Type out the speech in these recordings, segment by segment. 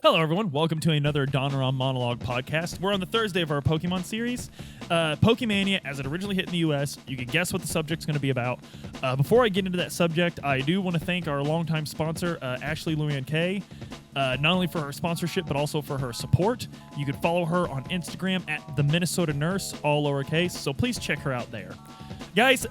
Hello, everyone. Welcome to another Donoran Monologue podcast. We're on the Thursday of our Pokemon series. Pokemania, as it originally hit in the U.S., you can guess what the subject's going to be about. Before I get into that subject, I do want to thank our longtime sponsor, Ashley Luann Kay, not only for her sponsorship, but also for her support. You can follow her on Instagram at the Minnesota Nurse, all lowercase, so please check her out there. Guys,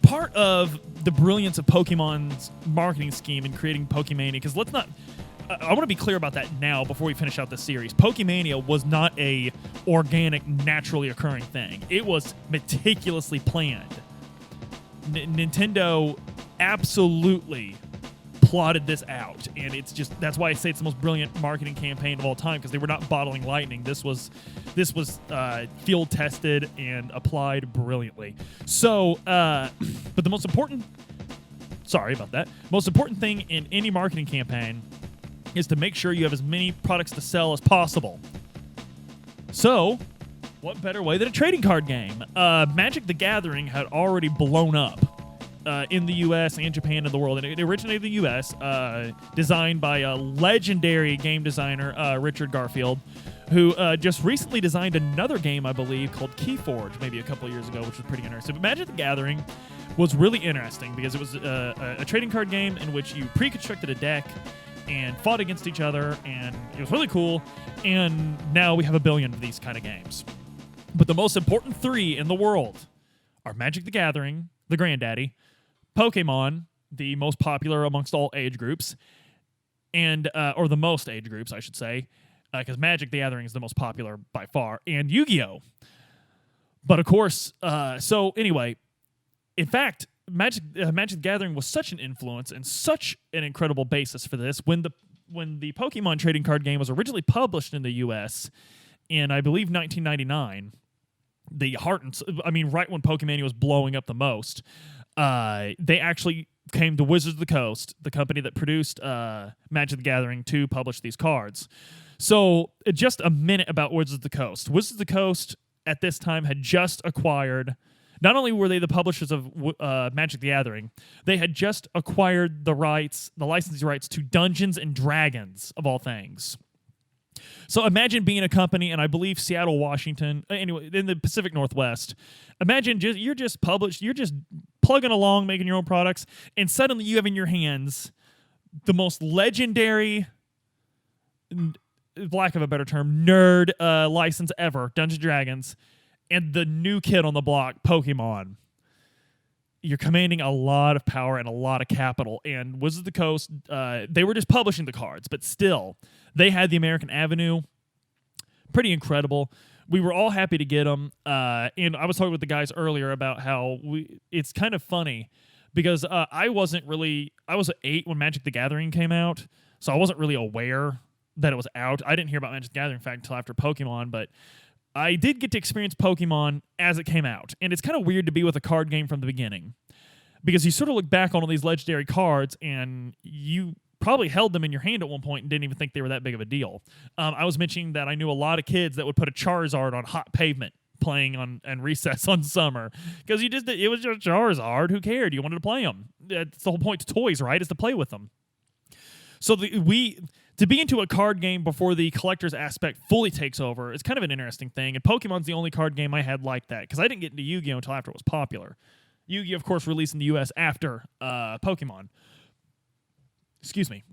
part of the brilliance of Pokemon's marketing scheme in creating Pokemania, because I want to be clear about that now before we finish out this series. Pokemania was not a organic, naturally occurring thing. It was meticulously planned. Nintendo absolutely plotted this out, and that's why I say it's the most brilliant marketing campaign of all time, because they were not bottling lightning. This was field tested and applied brilliantly. So, but the most important thing in any marketing campaign is to make sure you have as many products to sell as possible. So, what better way than a trading card game? Magic the Gathering had already blown up in the U.S. and Japan and the world. And it originated in the U.S., designed by a legendary game designer, Richard Garfield, who just recently designed another game, I believe, called Keyforge, maybe a couple of years ago, which was pretty interesting. But Magic the Gathering was really interesting because it was a trading card game in which you pre-constructed a deck and fought against each other, and it was really cool. And now we have a billion of these kind of games. But the most important three in the world are Magic the Gathering, the granddaddy, Pokemon, the most popular amongst all age groups, and or the most age groups, I should say, because Magic the Gathering is the most popular by far, and Yu-Gi-Oh! But of course, so anyway, in fact, Magic the Gathering was such an influence and such an incredible basis for this. When the Pokemon trading card game was originally published in the U.S. in, I believe, 1999, right when Pokemania was blowing up the most, they actually came to Wizards of the Coast, the company that produced Magic the Gathering, to publish these cards. So, just a minute about Wizards of the Coast. Wizards of the Coast, at this time, had just acquired... Not only were they the publishers of Magic the Gathering, they had just acquired the licensing rights to Dungeons and Dragons, of all things. So imagine being a company in, I believe, Seattle, Washington, anyway, in the Pacific Northwest. Imagine you're just plugging along, making your own products, and suddenly you have in your hands the most legendary, lack of a better term, nerd license ever, Dungeons and Dragons, and the new kid on the block, Pokemon. You're commanding a lot of power and a lot of capital. And Wizards of the Coast, they were just publishing the cards, but still, they had the American Avenue. Pretty incredible. We were all happy to get them. And I was talking with the guys earlier about how it's kind of funny because I was 8 when Magic the Gathering came out, so I wasn't really aware that it was out. I didn't hear about Magic the Gathering, in fact, until after Pokemon, but I did get to experience Pokemon as it came out, and it's kind of weird to be with a card game from the beginning because you sort of look back on all these legendary cards, and you probably held them in your hand at one point and didn't even think they were that big of a deal. I was mentioning that I knew a lot of kids that would put a Charizard on hot pavement playing on recess on summer because it was just Charizard. Who cared? You wanted to play them. That's the whole point to toys, right? Is to play with them. So to be into a card game before the collector's aspect fully takes over is kind of an interesting thing, and Pokemon's the only card game I had like that, because I didn't get into Yu-Gi-Oh! Until after it was popular. Yu-Gi-Oh! Of course, released in the U.S. after Pokemon. Excuse me.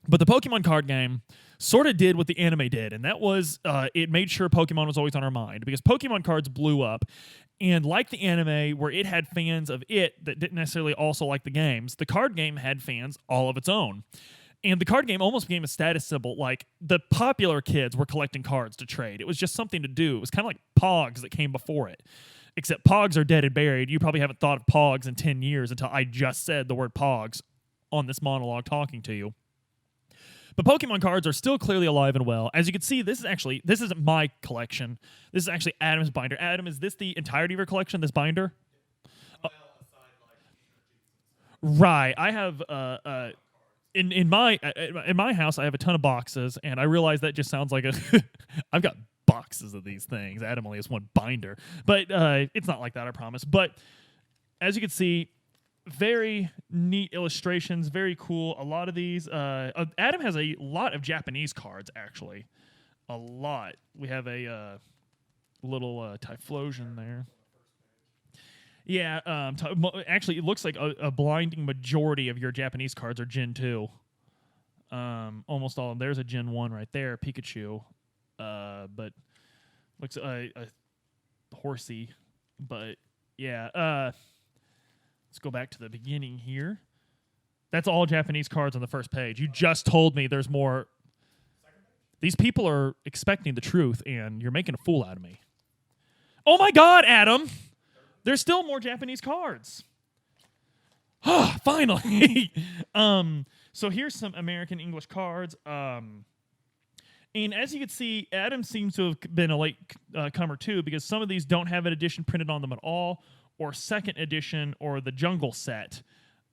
But the Pokemon card game sort of did what the anime did, and that was it made sure Pokemon was always on our mind, because Pokemon cards blew up, and like the anime, where it had fans of it that didn't necessarily also like the games, the card game had fans all of its own. And the card game almost became a status symbol. Like, the popular kids were collecting cards to trade. It was just something to do. It was kind of like Pogs that came before it. Except Pogs are dead and buried. You probably haven't thought of Pogs in 10 years until I just said the word Pogs on this monologue talking to you. But Pokemon cards are still clearly alive and well. As you can see, this isn't my collection. This is actually Adam's binder. Adam, is this the entirety of your collection, this binder? Right. I have... In my house, I have a ton of boxes, and I realize that just sounds like I've got boxes of these things. Adam only has one binder, but it's not like that, I promise. But as you can see, very neat illustrations, very cool. A lot of these, Adam has a lot of Japanese cards, actually. A lot. We have a little Typhlosion there. Yeah, actually, it looks like a blinding majority of your Japanese cards are Gen 2. Almost all of them. There's a Gen 1 right there, Pikachu. But looks a horsey. But yeah, let's go back to the beginning here. That's all Japanese cards on the first page. You just told me there's more. These people are expecting the truth, and you're making a fool out of me. Oh my God, Adam! There's still more Japanese cards. Finally. So here's some American English cards. And as you can see, Adam seems to have been a late comer too, because some of these don't have an edition printed on them at all, or second edition, or the jungle set.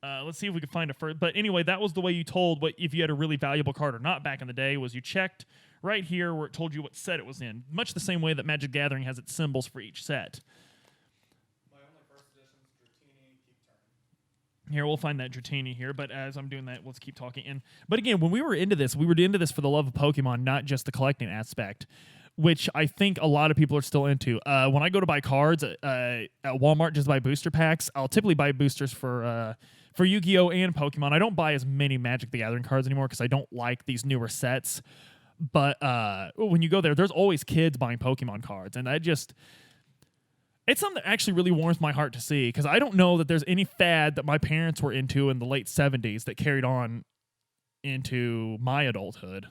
Let's see if we can find a first. But anyway, that was the way you told what if you had a really valuable card or not back in the day, was you checked right here where it told you what set it was in. Much the same way that Magic the Gathering has its symbols for each set. Here, we'll find that Dratini here, but as I'm doing that, let's keep talking. But again, when we were into this for the love of Pokemon, not just the collecting aspect, which I think a lot of people are still into. When I go to buy cards at Walmart, just buy booster packs, I'll typically buy boosters for Yu-Gi-Oh! And Pokemon. I don't buy as many Magic the Gathering cards anymore because I don't like these newer sets. But when you go there, there's always kids buying Pokemon cards, and it's something that actually really warms my heart to see, because I don't know that there's any fad that my parents were into in the late 70s that carried on into my adulthood.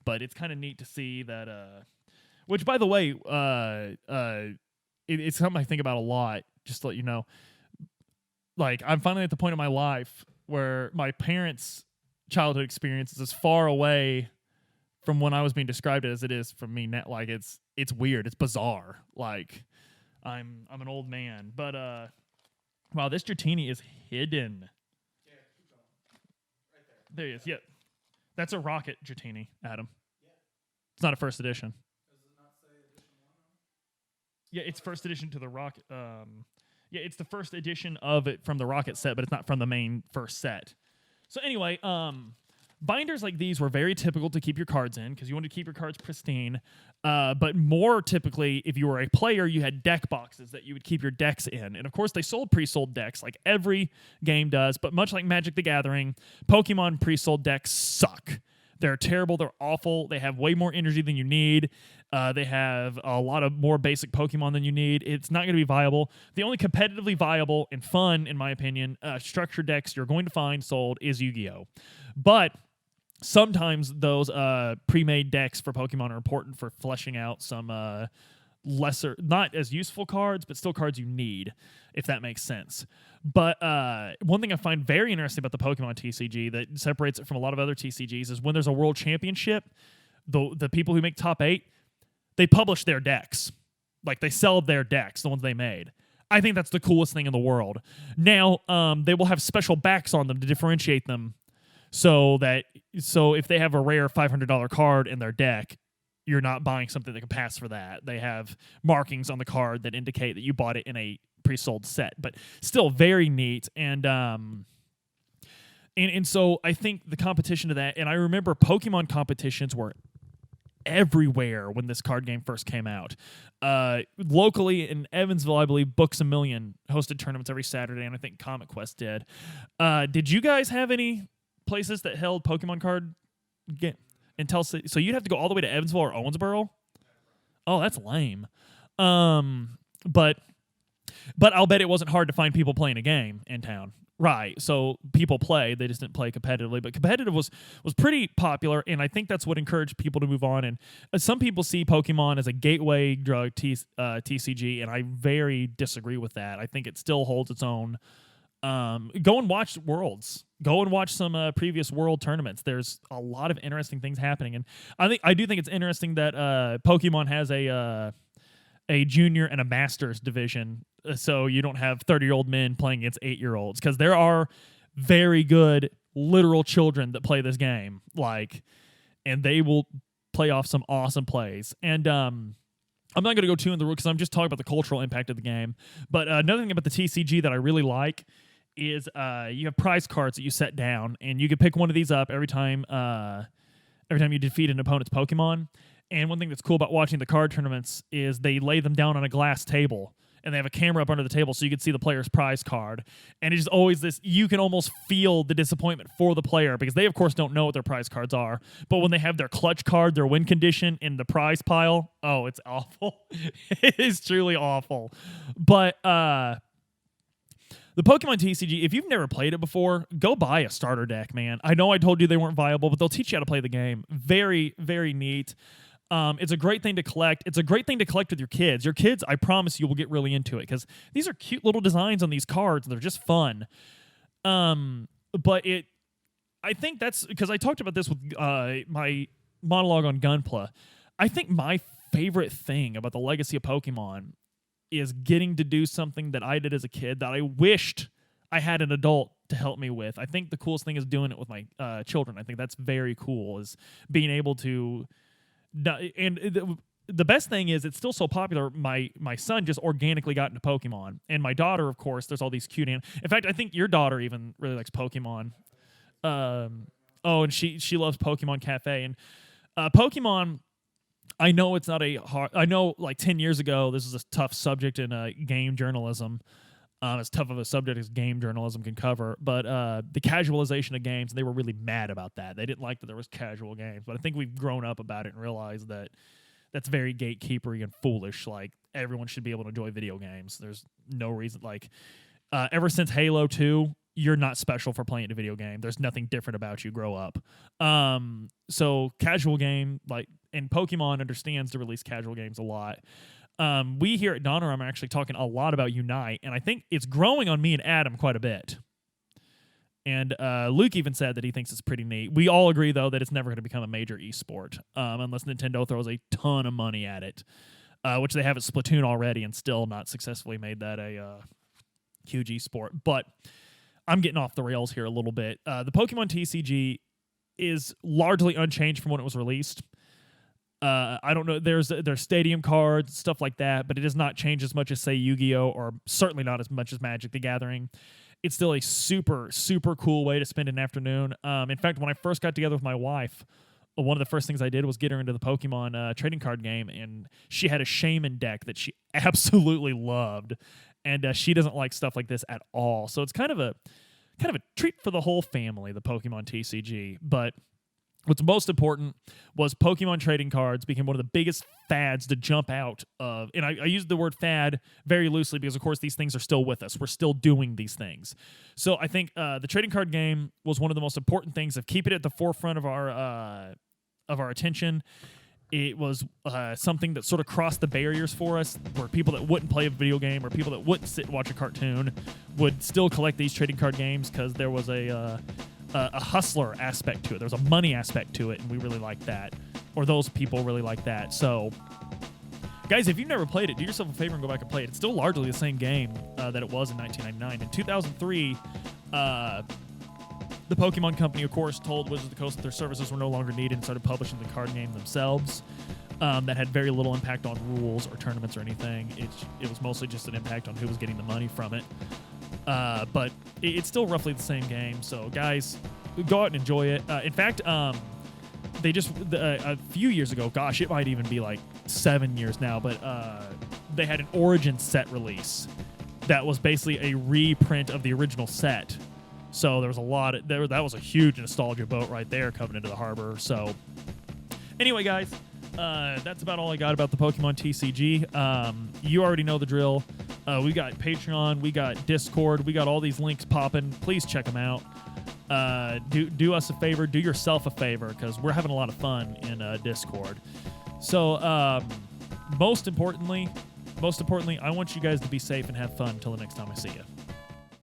But it's kind of neat to see that, which, by the way, it's something I think about a lot, just to let you know. Like, I'm finally at the point in my life where my parents' childhood experience is as far away from when I was being described as it is from me now. Like, it's weird. It's bizarre. Like, I'm an old man, but wow, this Dratini is hidden. Yeah, keep going. Right there. There he is. Yeah, that's a Rocket Dratini, Adam. Yeah. It's not a first edition. Does it not say edition 1 on it? Yeah, it's first edition to the Rocket. Yeah, it's the first edition of it from the Rocket set, but it's not from the main first set. So anyway, binders like these were very typical to keep your cards in, because you wanted to keep your cards pristine. But more typically, if you were a player, you had deck boxes that you would keep your decks in. And of course, they sold pre-sold decks like every game does. But much like Magic the Gathering, Pokemon pre-sold decks suck. They're terrible. They're awful. They have way more energy than you need. They have a lot of more basic Pokemon than you need. It's not going to be viable. The only competitively viable and fun, in my opinion, structured decks you're going to find sold is Yu-Gi-Oh! But sometimes those pre-made decks for Pokemon are important for fleshing out some lesser, not as useful cards, but still cards you need, if that makes sense. But one thing I find very interesting about the Pokemon TCG that separates it from a lot of other TCGs is when there's a world championship, the people who make top 8, they publish their decks. Like, they sell their decks, the ones they made. I think that's the coolest thing in the world. Now, they will have special backs on them to differentiate them, so if they have a rare $500 card in their deck, you're not buying something that can pass for that. They have markings on the card that indicate that you bought it in a pre-sold set, but still very neat. And so I think the competition to that, and I remember Pokemon competitions were everywhere when this card game first came out. Locally in Evansville, I believe Books A Million hosted tournaments every Saturday, and I think Comic Quest did. Did you guys have any places that held Pokemon card game until so you'd have to go all the way to Evansville or Owensboro? Oh, that's lame. But I'll bet it wasn't hard to find people playing a game in town. Right. So people play, they just didn't play competitively, but competitive was pretty popular, and I think that's what encouraged people to move on. And some people see Pokemon as a gateway drug TCG, and I very disagree with that. I think it still holds its own. Go and watch Worlds. Go and watch some previous World tournaments. There's a lot of interesting things happening, and I do think it's interesting that Pokemon has a junior and a masters division, so you don't have 30-year-old men playing against 8-year-olds, because there are very good literal children that play this game, and they will play off some awesome plays. And I'm not going to go too in the room because I'm just talking about the cultural impact of the game. But another thing about the TCG that I really like is you have prize cards that you set down, and you can pick one of these up every time you defeat an opponent's Pokemon. And one thing that's cool about watching the card tournaments is they lay them down on a glass table, and they have a camera up under the table so you can see the player's prize card. And it's always this, you can almost feel the disappointment for the player because they, of course, don't know what their prize cards are. But when they have their clutch card, their win condition in the prize pile, oh, it's awful. It is truly awful. But the Pokemon TCG, if you've never played it before, go buy a starter deck, man. I know I told you they weren't viable, but they'll teach you how to play the game. Very, very neat. It's a great thing to collect. It's a great thing to collect with your kids. Your kids, I promise you, will get really into it because these are cute little designs on these cards. They're just fun. But I think that's because I talked about this with my monologue on Gunpla. I think my favorite thing about the legacy of Pokemon is getting to do something that I did as a kid that I wished I had an adult to help me with. I think the coolest thing is doing it with my children. I think that's very cool, is being able to... And the best thing is it's still so popular. My son just organically got into Pokemon, and my daughter, of course, there's all these cute in fact, I think your daughter even really likes Pokemon. And she loves Pokemon Cafe, and Pokemon. I know it's not I know like 10 years ago this is a tough subject in game journalism. As tough of a subject as game journalism can cover, but the casualization of games, they were really mad about that. They didn't like that there was casual games, but I think we've grown up about it and realized that that's very gatekeepery and foolish. Like, everyone should be able to enjoy video games. There's no reason, like, ever since Halo 2, you're not special for playing a video game. There's nothing different about you. Grow up. So casual game, like, and Pokemon understands to release casual games a lot. We here at Donner, I'm actually talking a lot about Unite, and I think it's growing on me and Adam quite a bit. And Luke even said that he thinks it's pretty neat. We all agree, though, that it's never going to become a major esport unless Nintendo throws a ton of money at it, which they have at Splatoon already and still not successfully made that a huge esport. But I'm getting off the rails here a little bit. The Pokemon TCG is largely unchanged from when it was released. I don't know. There's stadium cards, stuff like that, but it does not change as much as, say, Yu-Gi-Oh! Or certainly not as much as Magic the Gathering. It's still a super, super cool way to spend an afternoon. In fact, when I first got together with my wife, one of the first things I did was get her into the Pokemon trading card game, and she had a Shaman deck that she absolutely loved, and she doesn't like stuff like this at all. So it's kind of a treat for the whole family, the Pokemon TCG, but... What's most important was Pokemon trading cards became one of the biggest fads to jump out of. And I use the word fad very loosely because, of course, these things are still with us. We're still doing these things. So I think the trading card game was one of the most important things of keeping it at the forefront of our attention. It was something that sort of crossed the barriers for us, where people that wouldn't play a video game or people that wouldn't sit and watch a cartoon would still collect these trading card games because there was a hustler aspect to it. There's a money aspect to it, and we really like that. Or those people really like that. So, guys, if you've never played it, do yourself a favor and go back and play it. It's still largely the same game that it was in 1999. In 2003, the Pokemon Company, of course, told Wizards of the Coast that their services were no longer needed and started publishing the card game themselves. That had very little impact on rules or tournaments or anything. It was mostly just an impact on who was getting the money from it. But it's still roughly the same game. So, guys, go out and enjoy it. In fact, they just a few years ago, gosh, it might even be like 7 years now, but they had an Origin set release that was basically a reprint of the original set. So there was a lot of that was a huge nostalgia boat right there coming into the harbor. So anyway, guys, that's about all I got about the Pokemon TCG. You already know the drill. We got Patreon, we got Discord, we got all these links popping. Please check them out. Do us a favor, do yourself a favor, because we're having a lot of fun in Discord. So most importantly, I want you guys to be safe and have fun until the next time I see you.